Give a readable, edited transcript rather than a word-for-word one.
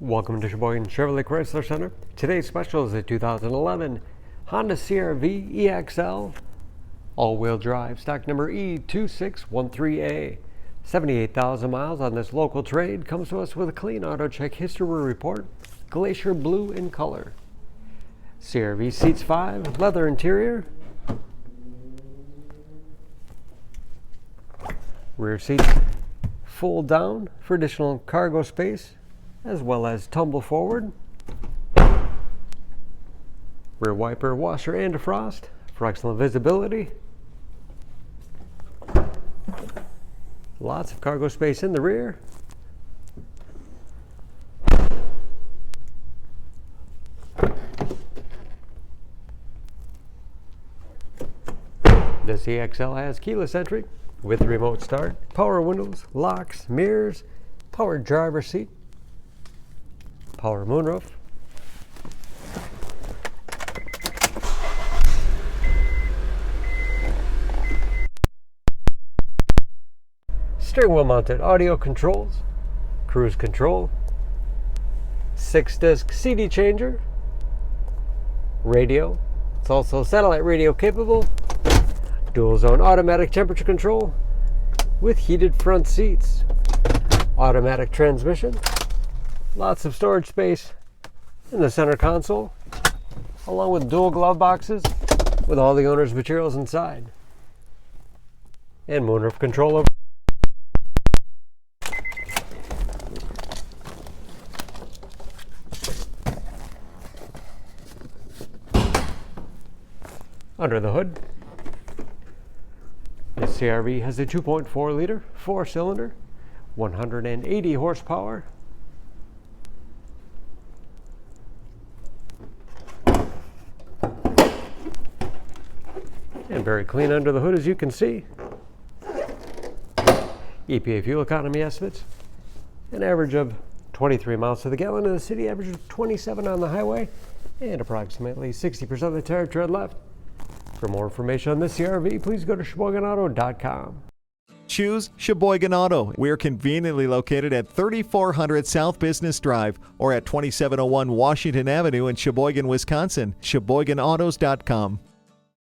Welcome to Sheboygan Chevrolet Chrysler Center. Today's special is a 2011 Honda CR-V EXL all-wheel drive, stock number E2613A. 78,000 miles on this local trade. Comes to us with a clean auto check history report, glacier blue in color. CR-V seats 5, leather interior. Rear seats fold down for additional cargo space, as well as tumble forward. Rear wiper, washer, and defrost for excellent visibility. Lots of cargo space in the rear. This EXL has keyless entry with remote start, power windows, locks, mirrors, power driver seat, power moonroof, steering wheel mounted audio controls, cruise control, 6-disc CD changer, radio. It's also satellite radio capable, dual zone automatic temperature control with heated front seats, automatic transmission, lots of storage space in the center console, along with dual glove boxes with all the owner's materials inside, and moonroof control over. Under the hood, this CR-V has a 2.4 liter 4-cylinder, 180 horsepower. And very clean under the hood, as you can see. EPA fuel economy estimates an average of 23 miles to the gallon in the city, average of 27 on the highway, and approximately 60% of the tire tread left. For more information on this CR-V, please go to SheboyganAuto.com. Choose Sheboygan Auto. We're conveniently located at 3400 South Business Drive or at 2701 Washington Avenue in Sheboygan, Wisconsin. SheboyganAutos.com.